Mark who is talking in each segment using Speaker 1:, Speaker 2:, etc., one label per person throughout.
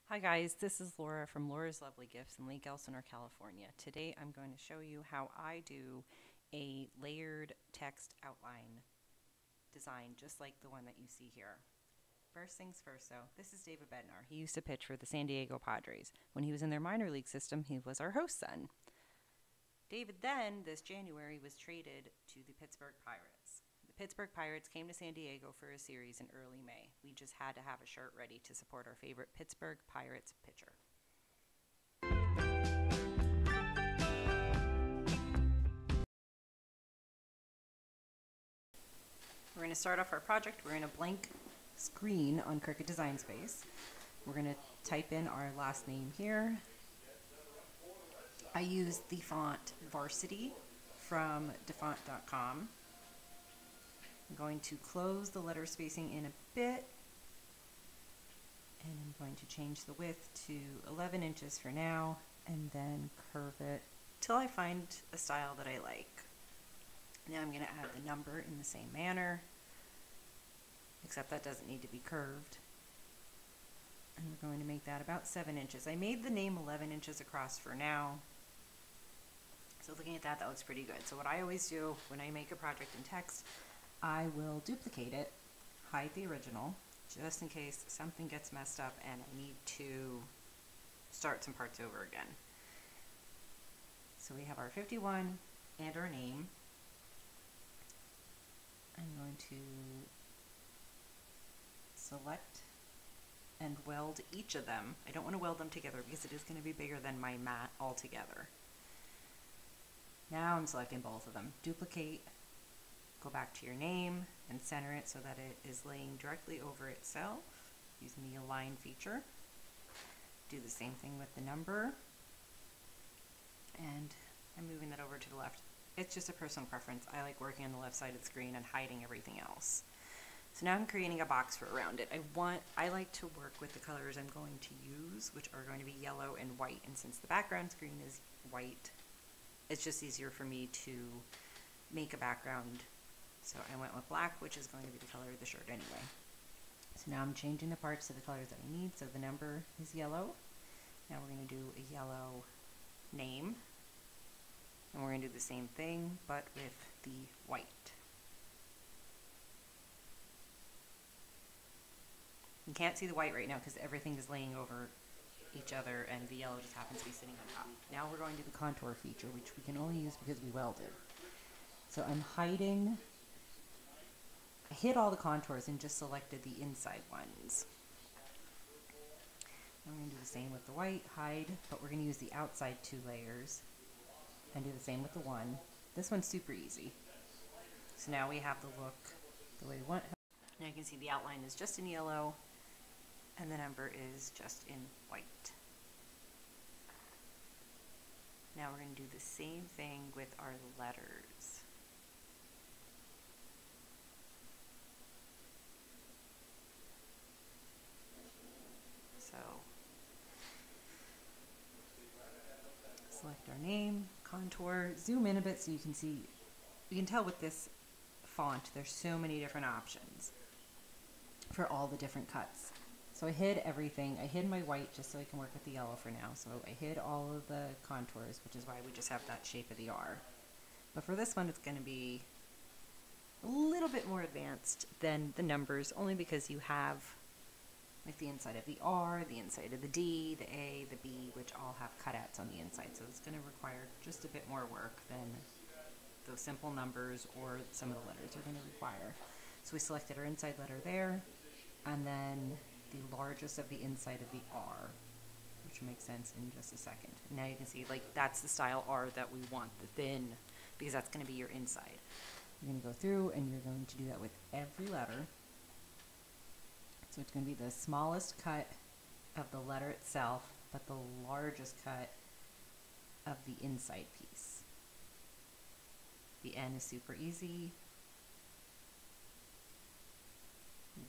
Speaker 1: Hi guys, this is Laura from Laura's Lovely Gifts in Lake Elsinore, California. Today I'm going to show you how I do a layered text outline design just like the one that you see here. First things first though, this is David Bednar. He used to pitch for the San Diego Padres. When he was in their minor league system, he was our host son. David then, this January, was traded to the Pittsburgh Pirates. The Pittsburgh Pirates came to San Diego for a series in early May. We just had to have a shirt ready to support our favorite Pittsburgh Pirates pitcher. We're going to start off our project. We're in a blank screen on Cricut Design Space. We're going to type in our last name here. I use the font Varsity from defont.com. I'm going to close the letter spacing in a bit, and I'm going to change the width to 11 inches for now, and then curve it till I find a style that I like. Now I'm going to add the number in the same manner, except that doesn't need to be curved. And we're going to make that about 7 inches. I made the name 11 inches across for now. So looking at that, that looks pretty good. So what I always do when I make a project in text, I will duplicate it, hide the original, just in case something gets messed up and I need to start some parts over again. So we have our 51 and our name. I'm going to select and weld each of them. I don't want to weld them together because it is going to be bigger than my mat altogether. Now I'm selecting both of them. Duplicate, go back to your name and center it so that it is laying directly over itself using the align feature. Do the same thing with the number, and I'm moving that over to the left. It's just a personal preference. I like working on the left side of the screen and hiding everything else. So now I'm creating a box for around it. I like to work with the colors I'm going to use, which are going to be yellow and white, and since the background screen is white, it's just easier for me to make a background. So I went with black, which is going to be the color of the shirt anyway. So now I'm changing the parts to the colors that I need. So the number is yellow. Now we're going to do a yellow name. And we're going to do the same thing, but with the white. You can't see the white right now because everything is laying over each other and the yellow just happens to be sitting on top. Now we're going to the contour feature, which we can only use because we welded. So I'm hiding, I hid all the contours and just selected the inside ones. I'm going to do the same with the white, hide, but we're going to use the outside 2 layers and do the same with the one. This one's super easy. So now we have the look the way we want. Now you can see the outline is just in yellow and the number is just in white. Now we're going to do the same thing with our letters. So select our name, contour, zoom in a bit so you can see, you can tell with this font there's so many different options for all the different cuts. So I hid everything. I hid my white just so I can work with the yellow for now. So I hid all of the contours, which is why we just have that shape of the R. But for this one, it's going to be a little bit more advanced than the numbers, only because you have like the inside of the R, the inside of the D, the A, the B, which all have cutouts on the inside. So it's going to require just a bit more work than those simple numbers or some of the letters are going to require. So we selected our inside letter there, and then the largest of the inside of the R, which makes sense in just a second. And now you can see, like, that's the style R that we want, the thin, because that's going to be your inside. You're going to go through and you're going to do that with every letter. So it's going to be the smallest cut of the letter itself, but the largest cut of the inside piece. The N is super easy.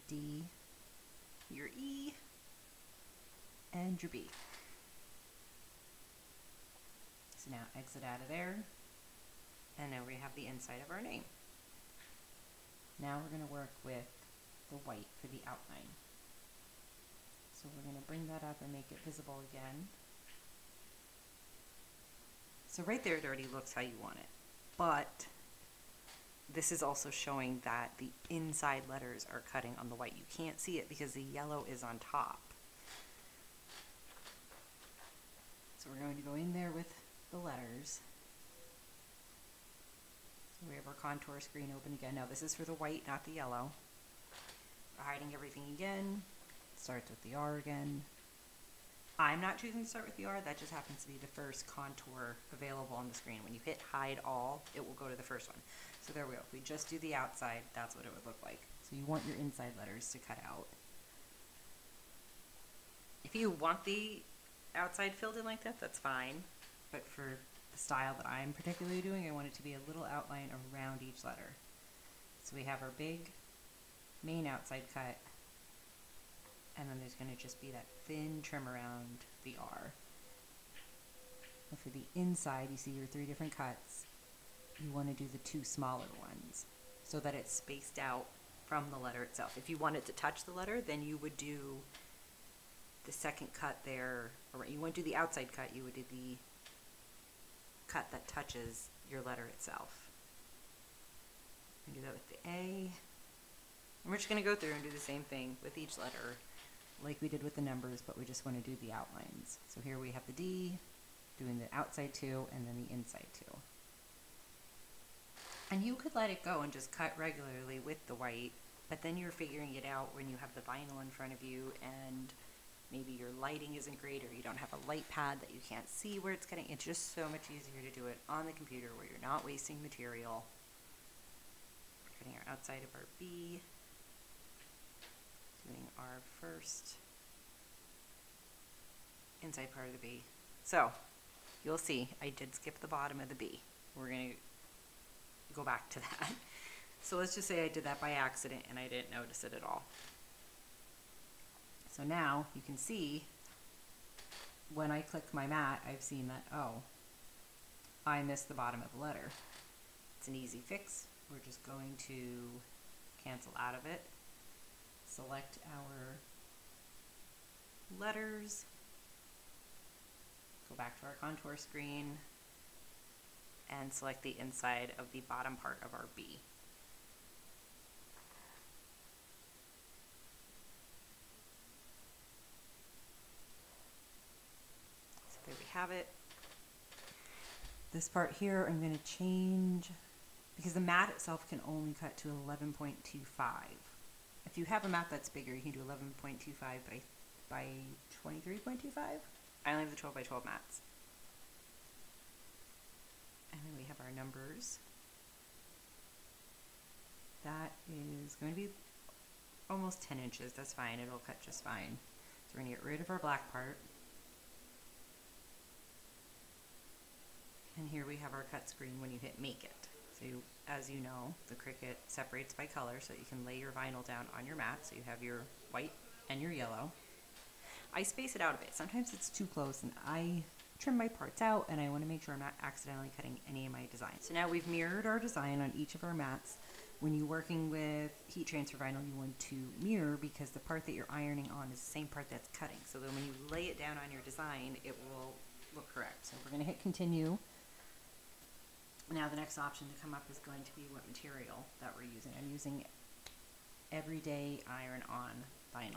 Speaker 1: D, your E, and your B. So now exit out of there, and now we have the inside of our name. Now we're going to work with the white for the outline. So So we're going to bring that up and make it visible again. So right there, it already looks how you want it. But this is also showing that the inside letters are cutting on the white. You can't see it because the yellow is on top. So we're going to go in there with the letters. So we have our contour screen open again. Now this is for the white, not the yellow. We're hiding everything again. Starts with the R again. I'm not choosing to start with the R. That just happens to be the first contour available on the screen. When you hit hide all, it will go to the first one. So there we go. If we just do the outside, that's what it would look like. So you want your inside letters to cut out. If you want the outside filled in like that, that's fine. But for the style that I'm particularly doing, I want it to be a little outline around each letter. So we have our big main outside cut, and then there's going to just be that thin trim around the R. And for the inside, you see your 3 different cuts. You want to do the 2 smaller ones so that it's spaced out from the letter itself. If you wanted to touch the letter, then you would do the second cut there, or you wouldn't do the outside cut, you would do the cut that touches your letter itself. You can do that with the A. And we're just going to go through and do the same thing with each letter like we did with the numbers, but we just want to do the outlines. So here we have the D, doing the outside 2 and then the inside 2. And you could let it go and just cut regularly with the white, but then you're figuring it out when you have the vinyl in front of you and maybe your lighting isn't great or you don't have a light pad that you can't see where it's cutting. It's just so much easier to do it on the computer where you're not wasting material. We're cutting our outside of our B, doing our first inside part of the B. So you'll see I did skip the bottom of the B. We're going to go back to that. So let's just say I did that by accident and I didn't notice it at all. So now you can see when I click my mat, I've seen that, oh, I missed the bottom of the letter. It's an easy fix. We're just going to cancel out of it, select our letters, go back to our contour screen, and select the inside of the bottom part of our B. So there we have it. This part here I'm going to change because the mat itself can only cut to 11.25. If you have a mat that's bigger, you can do 11.25 by 23.25. I only have the 12 by 12 mats. And then we have our numbers. That is going to be almost 10 inches. That's fine. It'll cut just fine. So we're going to get rid of our black part. And here we have our cut screen when you hit make it. So you, as you know, the Cricut separates by color so that you can lay your vinyl down on your mat. So you have your white and your yellow. I space it out a bit. Sometimes it's too close and I trim my parts out and I want to make sure I'm not accidentally cutting any of my designs. So now we've mirrored our design on each of our mats. When you're working with heat transfer vinyl, you want to mirror because the part that you're ironing on is the same part that's cutting. So then when you lay it down on your design, it will look correct. So we're going to hit continue. Now the next option to come up is going to be what material that we're using. I'm using everyday iron-on vinyl.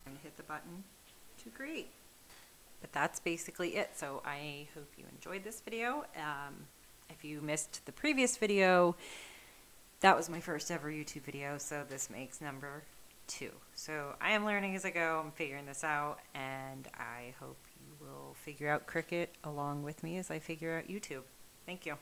Speaker 1: I'm going to hit the button to create. But that's basically it. So I hope you enjoyed this video. If you missed the previous video, that was my first ever YouTube video, so this makes number 2. So I am learning as I go. I'm figuring this out, and I hope you will figure out Cricut along with me as I figure out YouTube. Thank you.